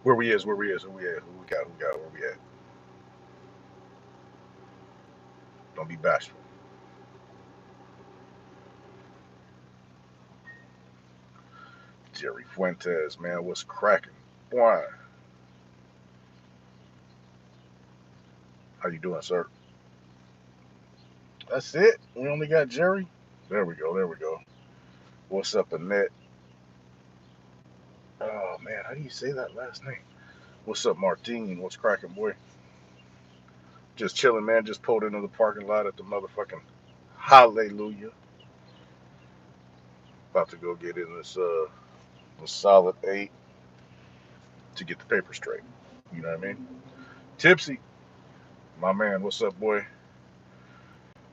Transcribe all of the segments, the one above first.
Where we is, where we is, who we at, who we got, where we at. Don't be bashful. Jerry Fuentes, man, what's cracking? Boy, how you doing, sir? That's it. We only got Jerry. There we go. There we go. What's up, Annette? Oh man, how do you say that last name? What's up, Martine? What's cracking, boy? Just chilling, man. Just pulled into the parking lot at the motherfucking Hallelujah. About to go get in this solid eight to get the paper straight. You know what I mean? Tipsy, my man. What's up, boy?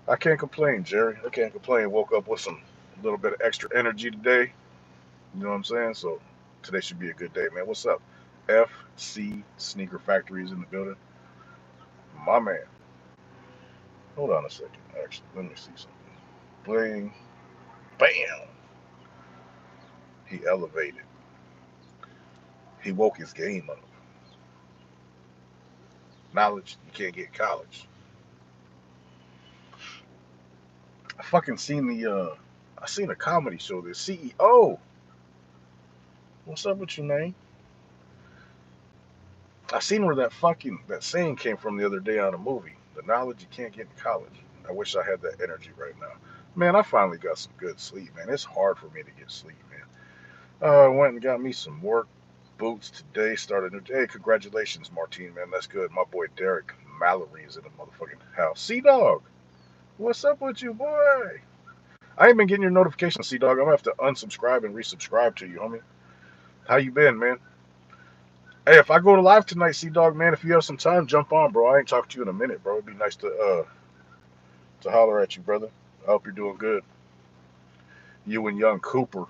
I can't complain, Jerry. I can't complain. Woke up with some a little bit of extra energy today. You know what I'm saying? So today should be a good day, man. What's up? FC Sneaker Factory is in the building. My man. Hold on a second. Actually, let me see something. Bling. Bam. He elevated. He woke his game up. Knowledge, you can't get college. I fucking seen I seen a comedy show. The CEO. What's up with you, man? I seen where that saying came from the other day on a movie. The knowledge you can't get in college. I wish I had that energy right now. Man, I finally got some good sleep, man. It's hard for me to get sleep, man. Went and got me some work boots today. Started a new day. Congratulations, Martine, man. That's good. My boy Derek Mallory is in the motherfucking house. Sea Dog, what's up with you, boy? I ain't been getting your notifications, Sea Dog. I'm gonna have to unsubscribe and resubscribe to you, homie. How you been, man? Hey, if I go to live tonight, Sea Dog, man, if you have some time, jump on, bro. I ain't talked to you in a minute, bro. It'd be nice to holler at you, brother. I hope you're doing good. You and young Cooper.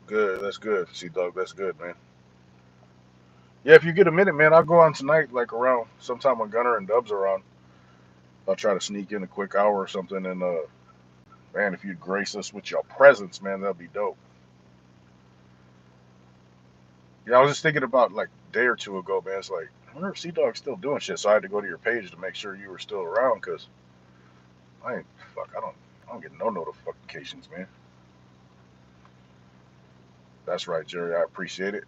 Good. That's good, Sea Dog. That's good, man. Yeah, if you get a minute, man, I'll go on tonight, like around sometime when Gunner and Dubs are on. I'll try to sneak in a quick hour or something, and man, if you'd grace us with your presence, man, that'd be dope. Yeah, I was just thinking about like a day or two ago, man. It's like I wonder if Sea Dog's still doing shit. So I had to go to your page to make sure you were still around, cause I ain't fuck. I don't get no notifications, man. That's right, Jerry. I appreciate it.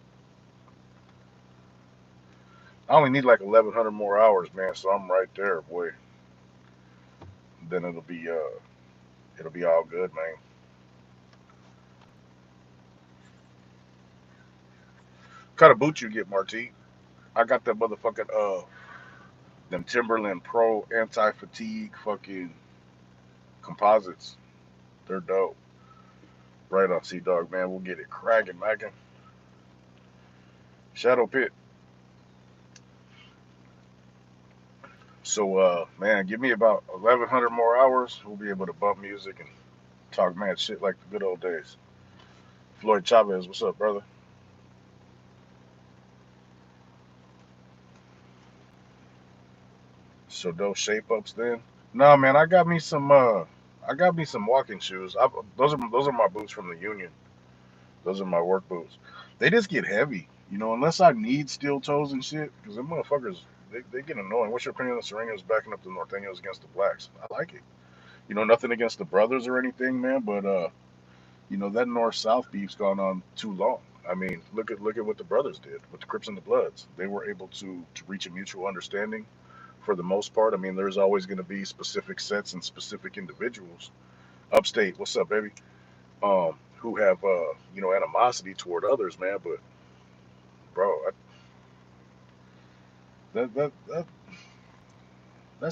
I only need like 1,100 more hours, man. So I'm right there, boy. Then it'll be all good, man. What kind of boot you get, Marty? I got that motherfucking them Timberland Pro anti fatigue fucking composites. They're dope. Right on, Sea Dog, man. We'll get it cracking, Mackin. Shadow Pit. So, man, give me about 1,100 more hours. We'll be able to bump music and talk mad shit like the good old days. Floyd Chavez, what's up, brother? So those shape ups then? No, man, I got me some walking shoes. Those are my boots from the Union. Those are my work boots. They just get heavy, unless I need steel toes and shit, because them motherfuckers they get annoying. What's your opinion on the Serenos backing up the Norteños against the blacks? I like it. Nothing against the brothers or anything, man, but that North South beef's gone on too long. I mean, look at what the brothers did with the Crips and the Bloods. They were able to reach a mutual understanding for the most part. I mean, there's always going to be specific sets and specific individuals. Upstate, what's up, baby? Who have animosity toward others, man. But bro, that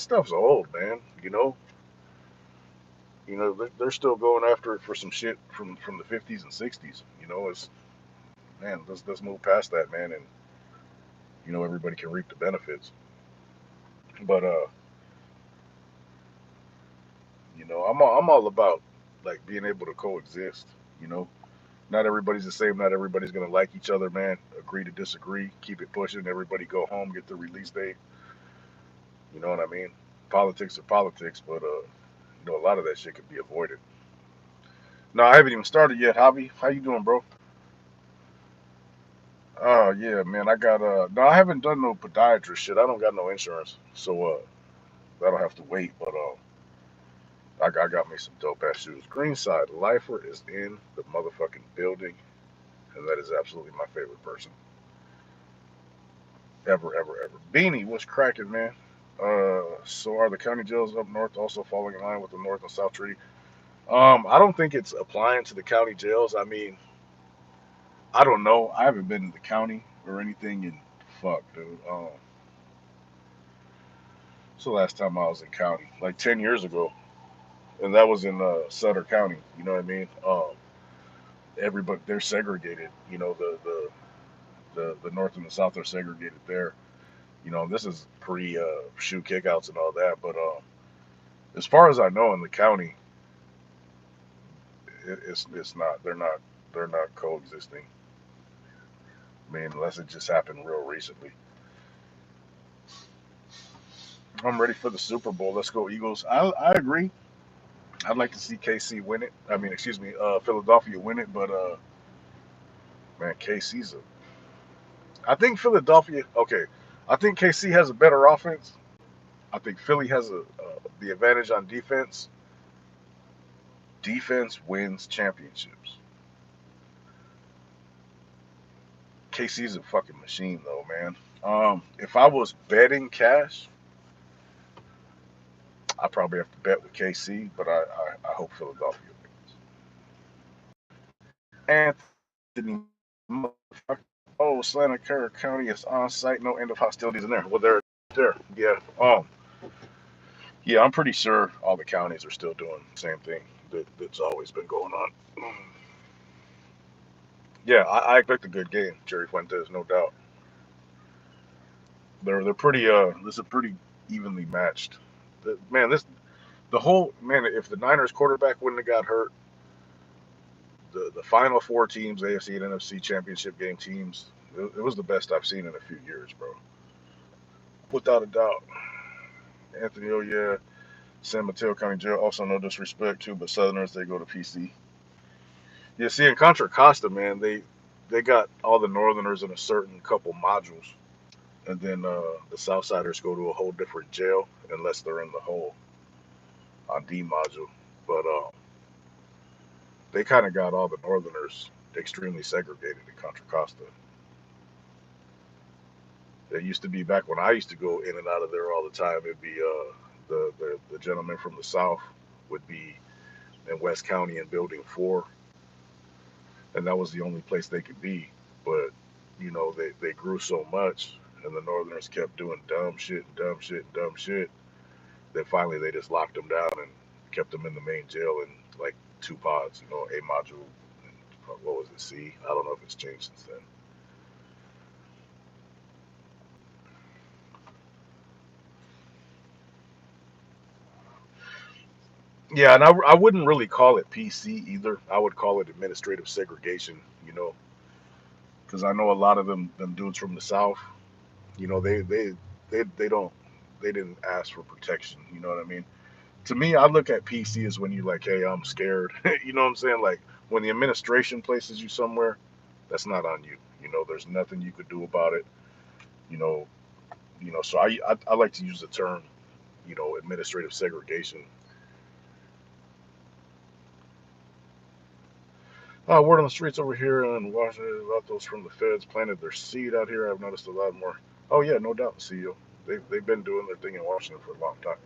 stuff's old, man. They're still going after it for some shit from the 50s and 60s. It's man, let's move past that, man, and everybody can reap the benefits. But I'm all about like being able to coexist. You know, not everybody's the same. Not everybody's gonna like each other, man. Agree to disagree. Keep it pushing. Everybody go home. Get the release date. You know what I mean? Politics are politics, but a lot of that shit could be avoided. No, I haven't even started yet. Javi, how you doing, bro? Oh yeah, man. I got no, I haven't done no podiatrist shit. I don't got no insurance, so that'll have to wait. But I got me some dope ass shoes. Greenside Lifer is in the motherfucking building, and that is absolutely my favorite person ever, ever, ever. Beanie, what's cracking, man? So are the county jails up north also falling in line with the North and South Treaty? I don't think it's applying to the county jails. I mean, I don't know. I haven't been to the county or anything, and fuck, dude. So last time I was in county, like 10 years ago, and that was in Sutter County. You know what I mean? Everybody they're segregated. You know the North and the South are segregated there. You know this is pre shoe kickouts and all that, but as far as I know in the county, it's not. They're not coexisting. I mean, unless it just happened real recently. I'm ready for the Super Bowl. Let's go Eagles. I agree. I'd like to see KC win it. I mean, excuse me, Philadelphia win it. But man, KC's a. I think Philadelphia. Okay, I think KC has a better offense. I think Philly has the advantage on defense. Defense wins championships. KC's a fucking machine, though, man. If I was betting cash, I probably have to bet with KC, but I hope Philadelphia wins. Anthony, oh, Santa Clara County is on site. No end of hostilities in there. Well, there. Yeah. Yeah. I'm pretty sure all the counties are still doing the same thing that's always been going on. Yeah, I expect a good game, Jerry Fuentes, no doubt. They're pretty. This is pretty evenly matched. Man, the whole man. If the Niners quarterback wouldn't have got hurt, the final four teams, AFC and NFC championship game teams, it was the best I've seen in a few years, bro. Without a doubt. Anthony, oh yeah. San Mateo County Jail, also no disrespect to, but Southerners, they go to PC. Yeah, see, in Contra Costa, man, they got all the Northerners in a certain couple modules, and then the Southsiders go to a whole different jail unless they're in the whole on D module. But they kind of got all the Northerners extremely segregated in Contra Costa. It used to be back when I used to go in and out of there all the time. It'd be the gentleman from the South would be in West County in Building 4, and that was the only place they could be. But they grew so much, and the Northerners kept doing dumb shit and dumb shit and dumb shit. That finally they just locked them down and kept them in the main jail in like two pods. A module. And what was it? C. I don't know if it's changed since then. Yeah, and I wouldn't really call it PC either. I would call it administrative segregation. Because I know a lot of them dudes from the South. They don't they didn't ask for protection. You know what I mean? To me, I look at PC as when you like, hey, I'm scared. You know what I'm saying? Like when the administration places you somewhere, that's not on you. There's nothing you could do about it. You know, So I like to use the term, administrative segregation. Word on the streets over here in Washington, a lot of those from the feds planted their seed out here. I've noticed a lot more. Oh yeah, no doubt, CEO. They've been doing their thing in Washington for a long time.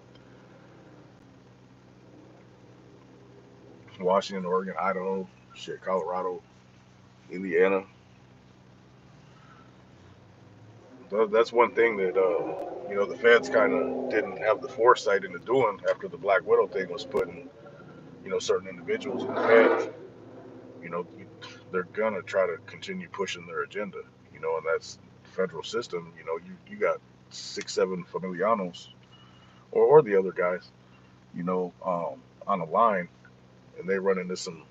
Washington, Oregon, Idaho, shit, Colorado, Indiana. That's one thing that the feds kind of didn't have the foresight into doing after the Black Widow thing was putting certain individuals in the feds. You know, they're gonna try to continue pushing their agenda. And that's the federal system. You got 6, 7 familianos or the other guys, on the line, and they run into some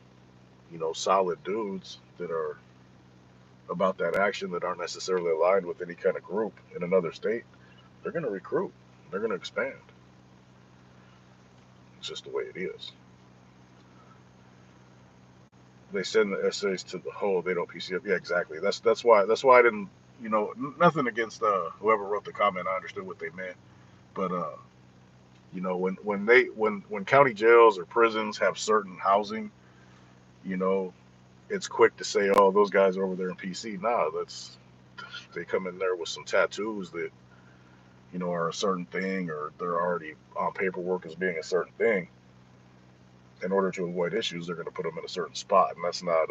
solid dudes that are about that action that aren't necessarily aligned with any kind of group in another state. They're going to recruit. They're going to expand. It's just the way it is. They send the essays to the whole. They don't PC up. Yeah, exactly. That's why I didn't. Nothing against whoever wrote the comment. I understood what they meant, but when county jails or prisons have certain housing, you know, it's quick to say, oh, those guys are over there in PC. Nah, that's they come in there with some tattoos that are a certain thing, or they're already on paperwork as being a certain thing. In order to avoid issues, they're going to put them in a certain spot, and that's not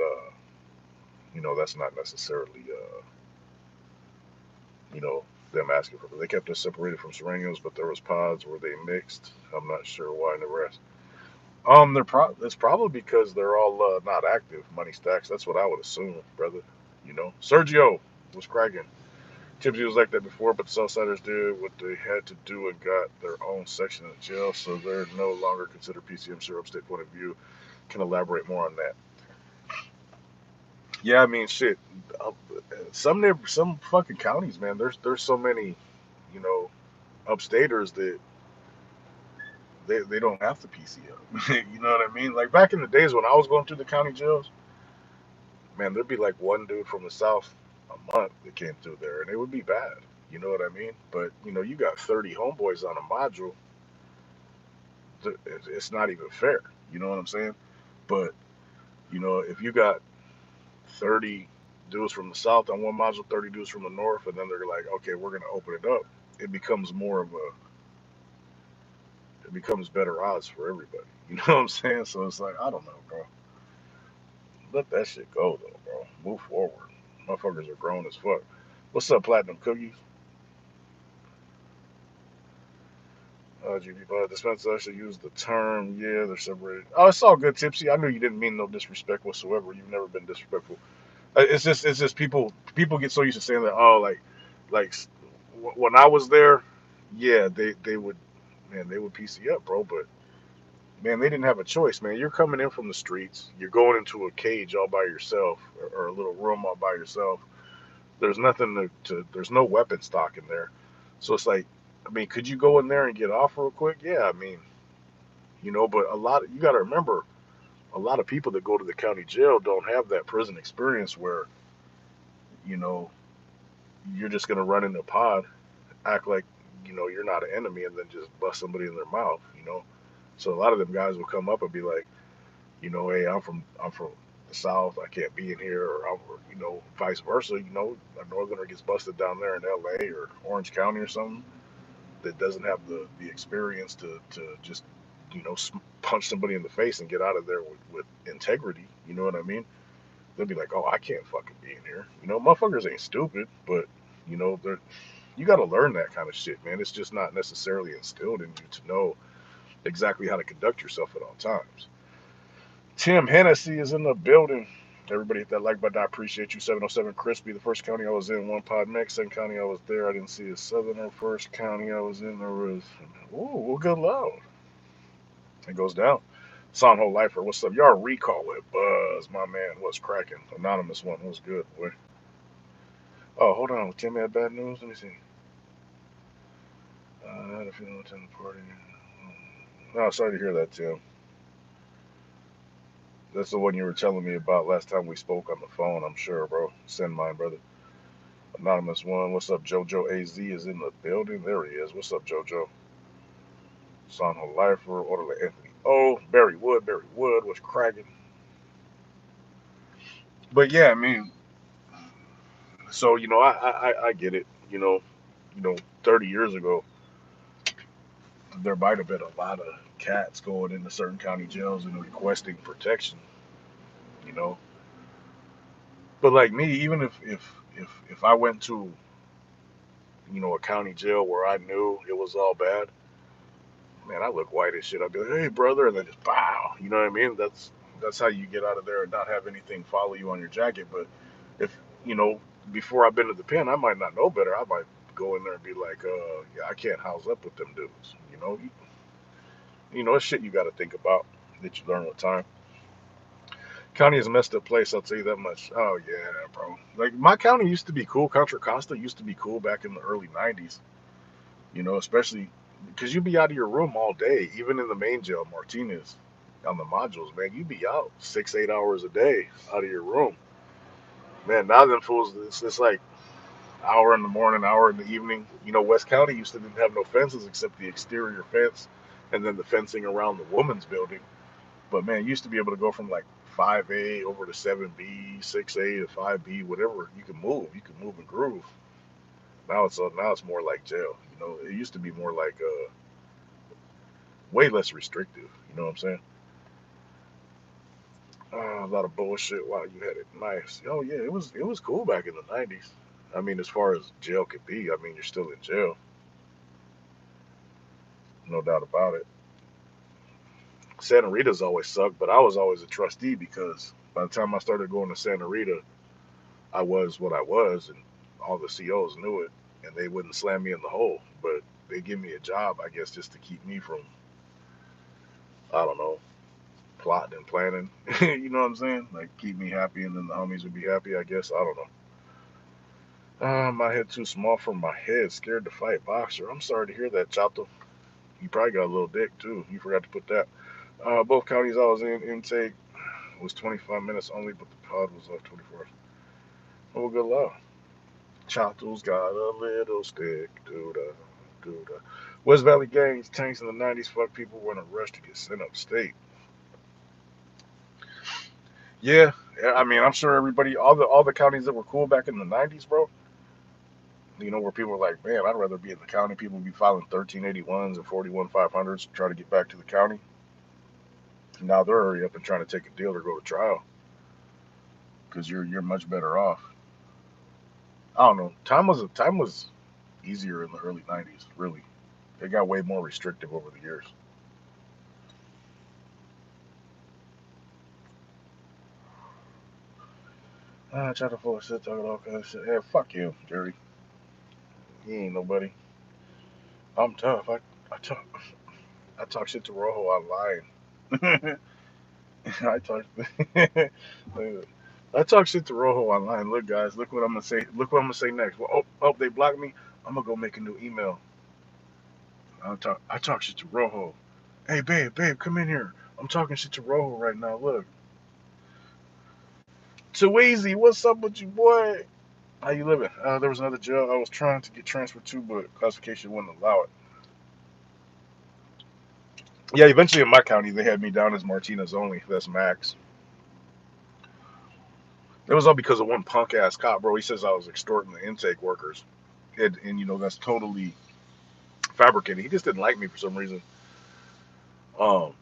necessarily you know them asking for it. They kept us separated from Serenios, but there was pods where they mixed. I'm not sure why in the rest. It's probably because they're all not active. Money stacks. That's what I would assume, brother. Sergio was cracking. Tipsy was like that before, but the Southsiders did what they had to do and got their own section of jail, so they're no longer considered PCM. Sure, upstate point of view. Can elaborate more on that. Yeah, I mean, shit. Uh, some fucking counties, man. There's so many, you know, upstaters that they don't have to PC up. You know what I mean? Like back in the days when I was going through the county jails, man, there'd be like one dude from the south a month that came through there, and it would be bad. You know what I mean? But you got 30 homeboys on a module. It's not even fair. You know what I'm saying? But if you got 30 dudes from the south on one module, 30 dudes from the north, and then they're like, okay, we're gonna open it up. It becomes it becomes better odds for everybody. You know what I'm saying? So it's like, I don't know, bro. Let that shit go though, bro. Move forward. Motherfuckers are grown as fuck. What's up, Platinum Cookies? GP Bud. Dispenser actually used the term, yeah, they're separated. Oh, it's all good, Tipsy. I knew you didn't mean no disrespect whatsoever. You've never been disrespectful. It's just people get so used to saying that. Oh, like when I was there, yeah, they would, man, they would PC up, bro. But man, they didn't have a choice, man. You're coming in from the streets. You're going into a cage all by yourself, or a little room all by yourself. There's nothing there's no weapon stock in there. So it's like, I mean, could you go in there and get off real quick? Yeah, I mean, but you got to remember, a lot of people that go to the county jail don't have that prison experience where, you know, you're just gonna run in a pod, act like you're not an enemy, and then just bust somebody in their mouth. So a lot of them guys will come up and be like, hey, I'm from the South, I can't be in here, or vice versa. A northerner gets busted down there in L.A. or Orange County or something that doesn't have the experience to just punch somebody in the face and get out of there with integrity. You know what I mean? They'll be like, oh, I can't fucking be in here. Motherfuckers ain't stupid, but they're you got to learn that kind of shit, man. It's just not necessarily instilled in you to know exactly how to conduct yourself at all times. Tim Hennessy is in the building. Everybody hit that like button. I appreciate you. 707 Crispy. The first county I was in, one pod mix. Second county I was there, I didn't see a southerner. First county I was in, there was, well, good loud. It goes down. Sanho Lifer, what's up? Y'all recall it. Buzz, my man, what's cracking? Anonymous one, what's good, boy? Oh, hold on. Tim had bad news? Let me see. I had a feeling to attend the party. Oh, sorry to hear that, Tim. That's the one you were telling me about last time we spoke on the phone, I'm sure, bro. Send mine, brother. Anonymous one. What's up, JoJo AZ is in the building. There he is. What's up, JoJo? Sanho Lifer, Orderly Anthony O. Barry Wood was cracking. But yeah, I mean, so I get it. 30 years ago, there might have been a lot of cats going into certain county jails and requesting protection. You know, but like me, even if I went to a county jail where I knew it was all bad, man, I look white as shit. I'd be like, hey, brother, and then just bow. You know what I mean? That's how you get out of there and not have anything follow you on your jacket. But if before I've been to the pen, I might not know better. I might go in there and be like, yeah, I can't house up with them dudes. It's shit you got to think about that you learn with time. County is a messed up place, I'll tell you that much. Oh yeah, bro. Like my county used to be cool. Contra Costa used to be cool back in the early '90s. Especially because you'd be out of your room all day, even in the main jail, Martinez. on the modules, man. You be out 6, 8 hours a day out of your room, man. Now them fools, it's like hour in the morning, hour in the evening. You know, West County used to didn't have no fences except the exterior fence, and then the fencing around the woman's building. But man, you used to be able to go from like 5A over to 7B, 6A to 5B, whatever. You can move. You can move and groove. Now it's more like jail. You know, it used to be more like way less restrictive. You know what I'm saying? A lot of bullshit. Wow, you had it nice. Oh yeah, it was cool back in the '90s. I mean, as far as jail could be. I mean, you're still in jail, no doubt about it. Santa Rita's always sucked, but I was always a trustee because by the time I started going to Santa Rita, I was what I was, and all the COs knew it, and they wouldn't slam me in the hole, but they give me a job, I guess, just to keep me from, I don't know, plotting and planning. You know what I'm saying? Like keep me happy, and then the homies would be happy. I guess I don't know. My head too small for my head. Scared to fight boxer. I'm sorry to hear that, Chato. You probably got a little dick too. You forgot to put that. Both counties I was in intake was 25 minutes only, but the pod was off 24. Oh, good luck. Chato's got a little stick. Doo-da, doo-da. West Valley gangs, tanks in the 90s, fuck people were in a rush to get sent upstate. Yeah, I mean, I'm sure everybody, all the counties that were cool back in the 90s, bro, you know, where people were like, man, I'd rather be in the county. People would be filing 1381s and 41 500s to try to get back to the county. Now they're hurry up and trying to take a deal or go to trial because you're much better off. I don't know. Time was easier in the early 90s, really. It got way more restrictive over the years. I try to full of shit, talking all kind of shit. Yeah, fuck you, Jerry. He ain't nobody. I'm tough. I talk I talk shit to Rojo online. I talk I talk shit to Rojo online. Look, guys, look what I'm gonna say. Look what I'm gonna say next. Well, they blocked me. I'm gonna go make a new email. I talk shit to Rojo. Hey, babe, come in here. I'm talking shit to Rojo right now. Look, too easy. What's up with you, boy? How you living? There was another jail I was trying to get transferred to, but classification wouldn't allow it. Yeah, eventually in my county they had me down as Martinez only. That's max. It was all because of one punk ass cop, bro. He says I was extorting the intake workers, and you know that's totally fabricated. He just didn't like me for some reason. Um,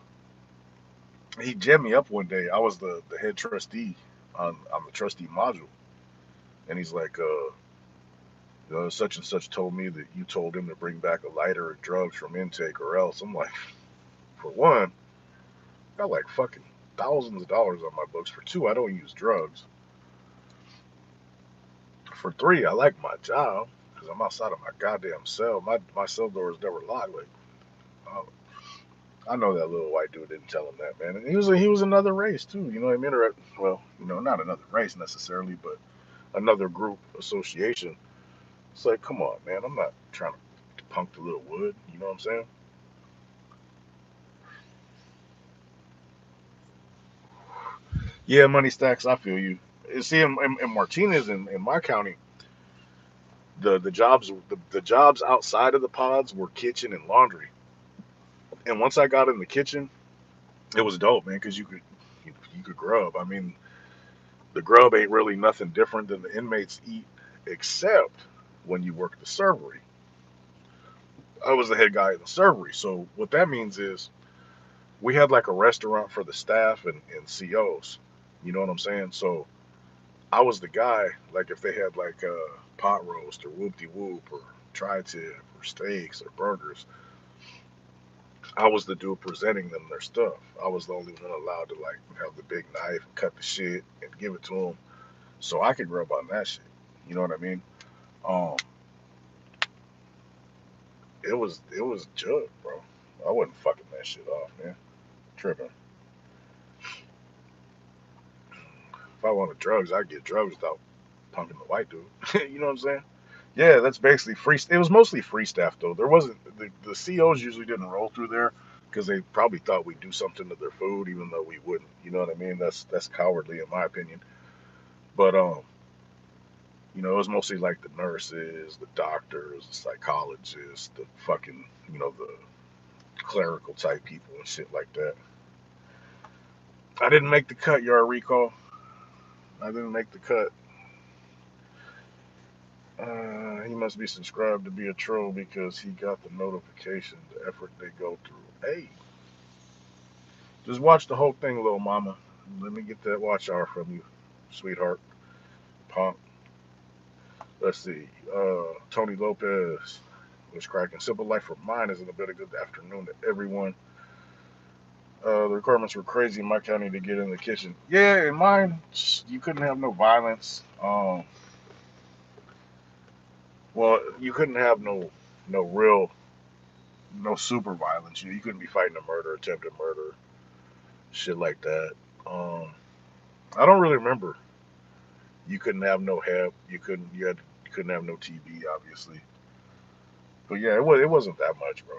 he jammed me up one day. I was the head trustee on the trustee module, and he's like, such and such told me that you told him to bring back a lighter of drugs from intake, or else. I'm like, for one, I got like fucking thousands of dollars on my books. For two, I don't use drugs. For three, I like my job because I'm outside of my goddamn cell. My cell door is never locked. Like, uh, I know that little white dude didn't tell him that, man. And he was another race too. You know what I mean? Or, well, you know, not another race necessarily, but another group association. It's like, come on, man. I'm not trying to punk the little wood. You know what I'm saying? Yeah, money stacks. I feel you. See, in Martinez in my county, the jobs outside of the pods were kitchen and laundry. And once I got in the kitchen, it was dope, man, because you could grub. I mean, the grub ain't really nothing different than the inmates eat, except when you work the servery. I was the head guy in the servery, so what that means is we had like a restaurant for the staff and COs. You know what I'm saying? So I was the guy, like if they had like pot roast or whoop de whoop or tri tip or steaks or burgers, I was the dude presenting them their stuff. I was the only one allowed to like have the big knife, cut the shit, and give it to them, so I could rub on that shit. You know what I mean? Um, it was jug, bro. I wasn't fucking that shit off, man. Tripping. If I wanted drugs, I'd get drugs without punking the white dude. You know what I'm saying? Yeah, that's basically free. It was mostly free staff though. There wasn't the COs usually didn't roll through there because they probably thought we'd do something to their food, even though we wouldn't. You know what I mean? That's cowardly in my opinion. But it was mostly like the nurses, the doctors, the psychologists, the fucking, the clerical type people and shit like that. I didn't make the cut, y'all recall. I didn't make the cut. He must be subscribed to be a troll because he got the notification, the effort they go through. Hey, just watch the whole thing, little mama. Let me get that watch hour from you, sweetheart. Punk. Let's see. Tony Lopez was cracking. Simple Life for Mine is in a bit of good afternoon to everyone. The requirements were crazy in my county to get in the kitchen. Yeah, in mine, you couldn't have no violence. Well, you couldn't have no real, no super violence. You couldn't be fighting a murder, attempted murder, shit like that. Um, I don't really remember. You couldn't have no hep. You couldn't have no TB, obviously. But yeah, it wasn't that much, bro.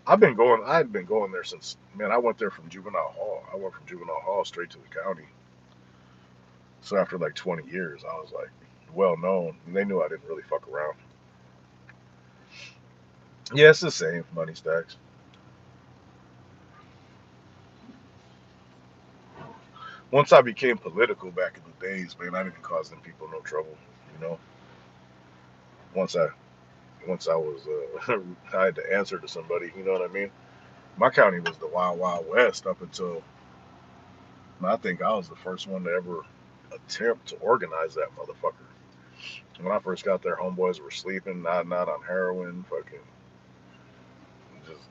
I had been going there since, man, I went there from juvenile hall. I went from juvenile hall straight to the county. So after like 20 years, I was like well known. And they knew I didn't really fuck around. Yeah, it's the same, money stacks. Once I became political back in the days, man, I didn't cause them people no trouble. You know, once I once I was I had to answer to somebody. You know what I mean? My county was the wild wild west up until I think I was the first one to ever attempt to organize that motherfucker. When I first got there, homeboys were sleeping, not on heroin, fucking just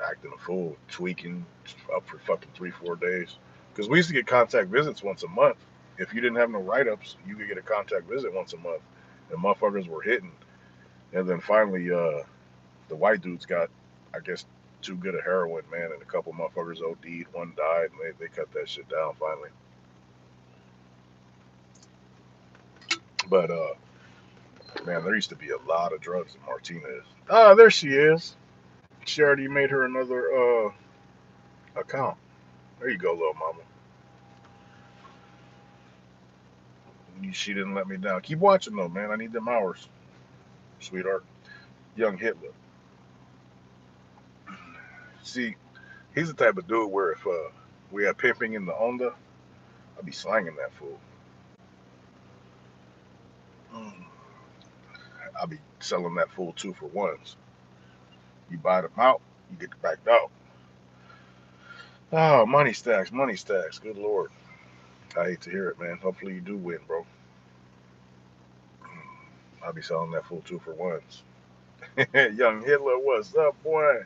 acting a fool, tweaking, up for fucking 3-4 days. Because we used to get contact visits once a month. If you didn't have no write ups, you could get a contact visit once a month. And motherfuckers were hitting. And then finally, the white dudes got, I guess, too good at heroin, man, and a couple motherfuckers OD'd, one died, and they cut that shit down finally. But man, there used to be a lot of drugs in Martinez. Ah, there she is. She already made her another account. There you go, little mama. She didn't let me down. Keep watching though, man. I need them hours, sweetheart. Young Hitler. See, he's the type of dude where if we had pimping in the Honda, I'd be slanging that fool. Mm. I'd be selling that fool 2 for 1s. You buy them out, you get the back out. Oh, money stacks, money stacks. Good lord. I hate to hear it, man. Hopefully you do win, bro. I'll be selling that fool 2 for 1s. Young Hitler, what's up, boy?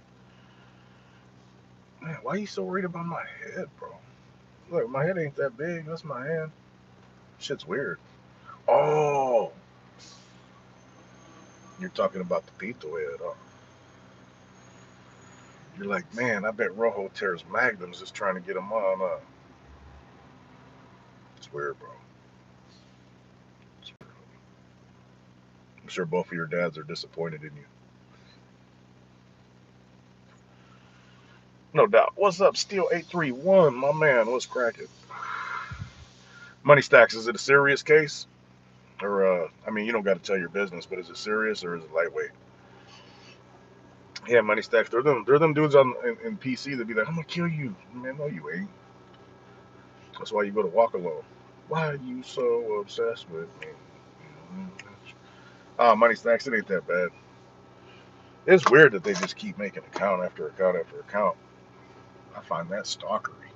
Man, why you so worried about my head, bro? Look, my head ain't that big. That's my hand. Shit's weird. Oh, you're talking about the pito head, huh? You're like, man, I bet Rojo tears magnums just trying to get him on. It's weird, bro. It's weird. I'm sure both of your dads are disappointed in you. No doubt. What's up, Steel 831? My man, what's cracking? Money stacks, is it a serious case? Or, I mean, you don't got to tell your business, but is it serious or is it lightweight? Yeah, money stacks. They're them dudes in PC that be like, I'm gonna kill you. Man, no, you ain't. That's why you go to walk alone. Why are you so obsessed with me? Money stacks, it ain't that bad. It's weird that they just keep making account after account after account. I find that stalkery.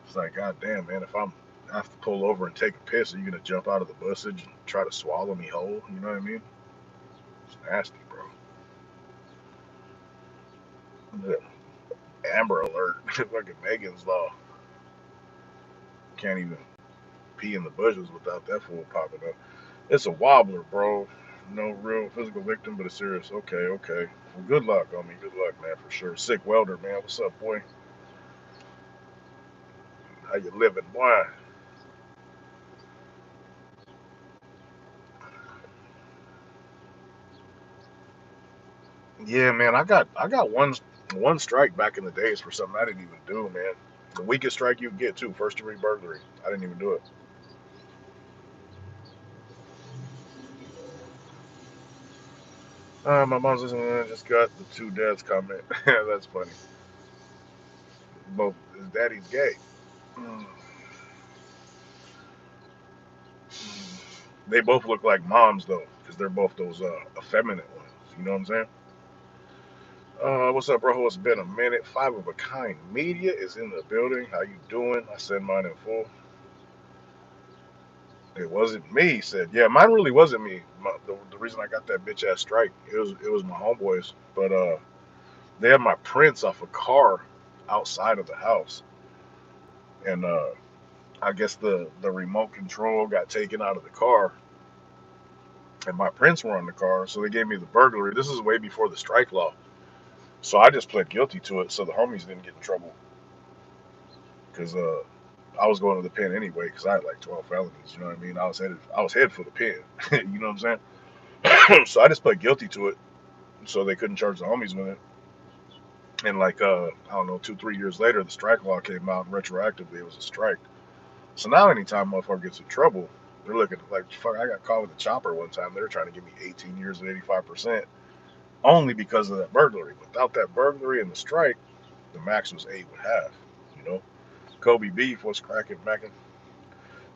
It's like, god damn, man, if I have to pull over and take a piss, are you gonna jump out of the busage and try to swallow me whole? You know what I mean? It's nasty, bro. Amber alert. Fucking Megan's law. Can't even pee in the bushes without that fool popping up. It's a wobbler, bro. No real physical victim, but it's serious. Okay, okay. Well, good luck, homie. Good luck, man, for sure. Sick welder, man. What's up, boy? How you living, boy? Yeah, man. I got one. One strike back in the days for something I didn't even do, man. The weakest strike you get too, first degree burglary. I didn't even do it. My mom's listening. I just got the two dads comment. Yeah, that's funny. Both his daddy's gay. Mm. They both look like moms though, because they're both those effeminate ones. You know what I'm saying? What's up, bro? It's been a minute. Five of a kind media is in the building. How you doing? I said mine in full. It wasn't me. He said, yeah, mine really wasn't me. The reason I got that bitch ass strike, it was my homeboys. But they had my prints off a car outside of the house, and I guess the remote control got taken out of the car, and my prints were on the car, so they gave me the burglary. This is way before the strike law, so I just pled guilty to it, so the homies didn't get in trouble, because I was going to the pen anyway, because I had like 12 felonies. You know what I mean? I was headed for the pen. You know what I'm saying? So I just pled guilty to it, so they couldn't charge the homies with it. And like I don't know, 2-3 years later, the strike law came out, and retroactively it was a strike. So now anytime a motherfucker gets in trouble, they're looking like, fuck, I got caught with a chopper one time. They were trying to give me 18 years and 85%, only because of that burglary. Without that burglary and the strike, the max was 8.5. You know, Kobe Beef was cracking back in.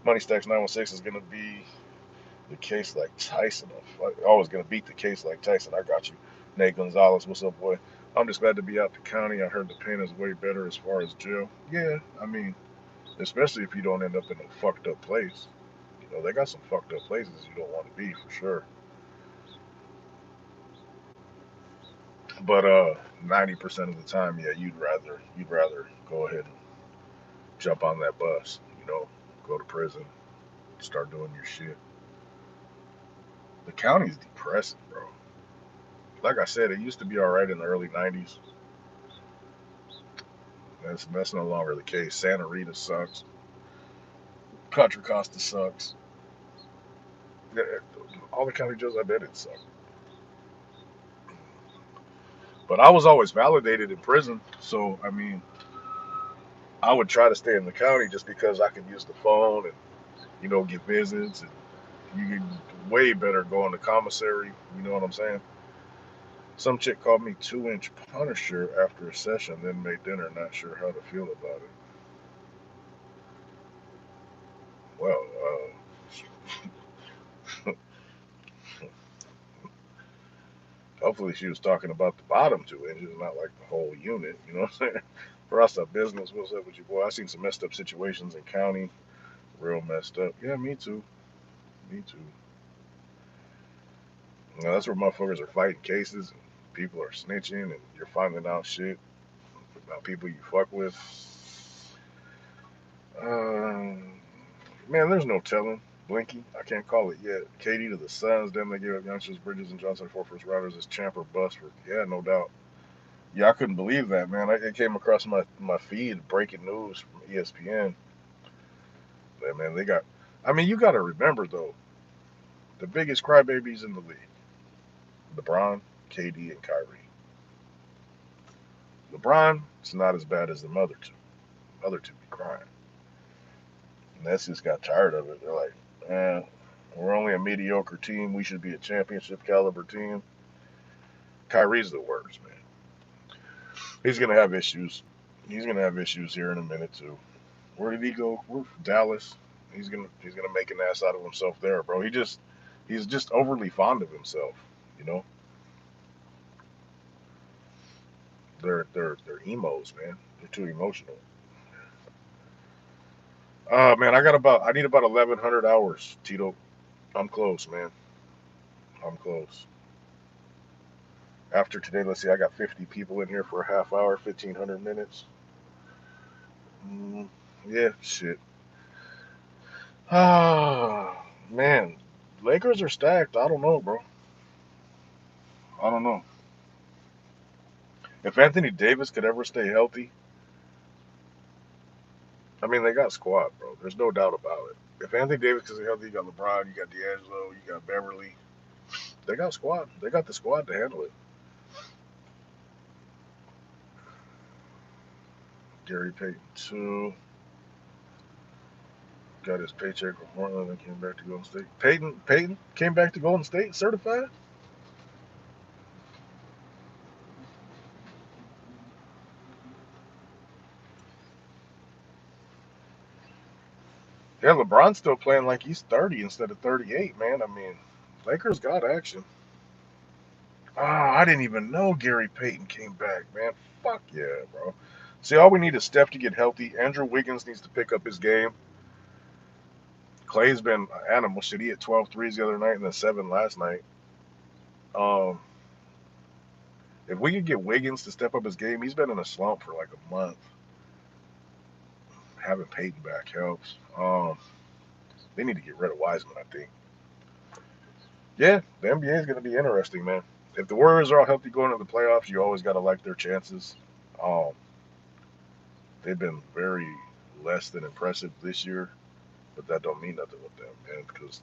Money Stacks 916 is gonna be the case like Tyson. Always gonna beat the case like Tyson. I got you. Nate Gonzalez, what's up, boy? I'm just glad to be out the county. I heard the pen is way better as far as jail. Yeah, I mean, especially if you don't end up in a fucked up place. You know, they got some fucked up places you don't want to be for sure. But 90% of the time, yeah, you'd rather go ahead and jump on that bus. You know, go to prison, start doing your shit. The county's depressing, bro. Like I said, it used to be all right in the early '90s. That's no longer the case. Santa Rita sucks. Contra Costa sucks. Yeah, all the county jails I've been in suck. But I was always validated in prison, so I mean, I would try to stay in the county just because I could use the phone and get visits, and you could way better go on the commissary. You know what I'm saying? Some chick called me 2-inch Punisher after a session, then made dinner. Not sure how to feel about it. Well, hopefully she was talking about the bottom 2 inches, not like the whole unit. You know what I'm saying? For us, our business, what's up with you, boy? I seen some messed up situations in county, real messed up. Yeah, me too. Me too. That's where motherfuckers are fighting cases, and people are snitching, and you're finding out shit about people you fuck with. Man, there's no telling. Blinky, I can't call it yet. KD to the Suns, then they give up youngsters, Bridges, and Johnson for first rounders as champ or bust. Yeah, no doubt. Yeah, I couldn't believe that, man. It came across my feed, breaking news from ESPN. But, man, they got. I mean, you got to remember, though, the biggest crybabies in the league: LeBron, KD, and Kyrie. LeBron, it's not as bad as the other two. The other two be crying. And that's just got tired of it. They're like, we're only a mediocre team. We should be a championship caliber team. Kyrie's the worst, man. He's gonna have issues. He's gonna have issues here in a minute too. Where did he go? Where Dallas? He's gonna make an ass out of himself there, bro. He's just overly fond of himself. You know, they're emos, man. They're too emotional. Man, I need about 1,100 hours, Tito. I'm close, man. I'm close. After today, let's see, I got 50 people in here for a half hour, 1,500 minutes. Mm, yeah, shit. Ah, man, Lakers are stacked. I don't know, bro. I don't know. If Anthony Davis could ever stay healthy, I mean, they got squad, bro. There's no doubt about it. If Anthony Davis can stay healthy, you got LeBron, you got D'Angelo, you got Beverly. They got squad. They got the squad to handle it. Gary Payton 2. Got his paycheck from Portland and came back to Golden State. Payton came back to Golden State certified? Yeah, LeBron's still playing like he's 30 instead of 38, man. I mean, Lakers got action. I didn't even know Gary Payton came back, man. Fuck yeah, bro. See, all we need is Steph to get healthy. Andrew Wiggins needs to pick up his game. Clay's been an animal. Shit, he hit 12 threes the other night and then 7 last night. Um, if we could get Wiggins to step up his game, he's been in a slump for like a month. Having Payton back helps. They need to get rid of Wiseman, I think. Yeah, the NBA is going to be interesting, man. If the Warriors are all healthy going into the playoffs, you always got to like their chances. Um, they've been very less than impressive this year, but that don't mean nothing with them, man. Because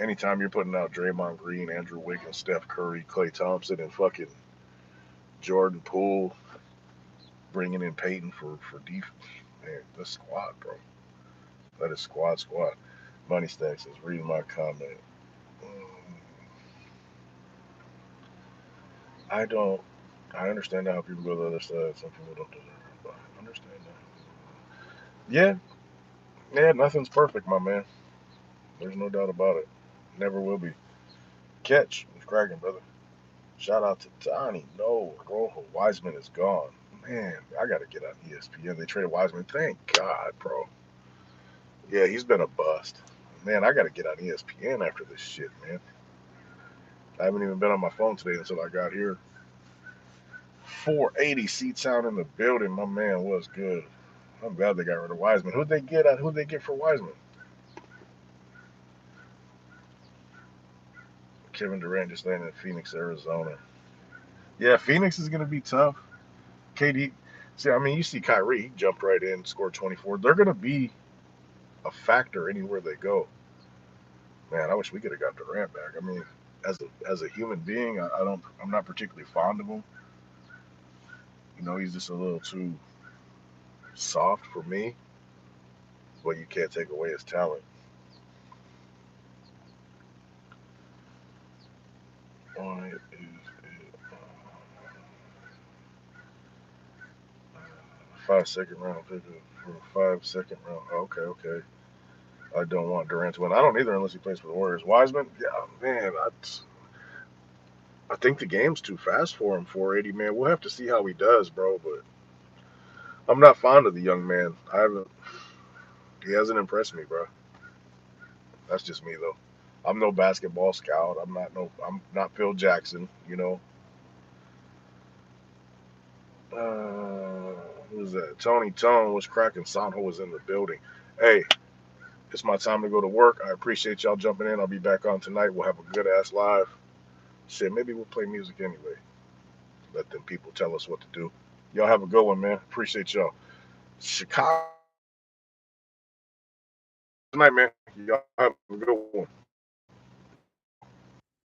anytime you're putting out Draymond Green, Andrew Wiggins, Steph Curry, Klay Thompson, and fucking Jordan Poole, bringing in Peyton for defense, man, that's squad, bro. That is squad. Money Stacks is reading my comment. I don't. I understand how people go to the other side. Some people don't deserve it, but I understand that. Yeah, yeah, nothing's perfect, my man. There's no doubt about it. Never will be. Catch. It's cracking, brother. Shout out to Donnie. No, Rojo. Wiseman is gone. Man, I got to get on ESPN. They traded Wiseman. Thank God, bro. Yeah, he's been a bust. Man, I got to get on ESPN after this shit, man. I haven't even been on my phone today until I got here. 480 seats out in the building. My man was good. I'm glad they got rid of Wiseman. Who'd they get for Wiseman? Kevin Durant just landed in Phoenix, Arizona. Yeah, Phoenix is gonna be tough. KD, see, I mean, you see Kyrie, he jumped right in, scored 24. They're gonna be a factor anywhere they go. Man, I wish we could have got Durant back. I mean, as a human being, I'm not particularly fond of him. You know, he's just a little too soft for me. But you can't take away his talent. Why is it 5 second round pick for a 5 second round? Okay. I don't want Durant to win. I don't either unless he plays for the Warriors. Wiseman, yeah, man, I think the game's too fast for him. 480, man. We'll have to see how he does, bro. But I'm not fond of the young man. I haven't. He hasn't impressed me, bro. That's just me though. I'm no basketball scout. I'm not Phil Jackson. You know. Who's that? Tony Tone was cracking. Sanho was in the building. Hey, it's my time to go to work. I appreciate y'all jumping in. I'll be back on tonight. We'll have a good ass live. Shit, maybe we'll play music anyway. Let them people tell us what to do. Y'all have a good one, man. Appreciate y'all. Chicago tonight, man. Y'all have a good one.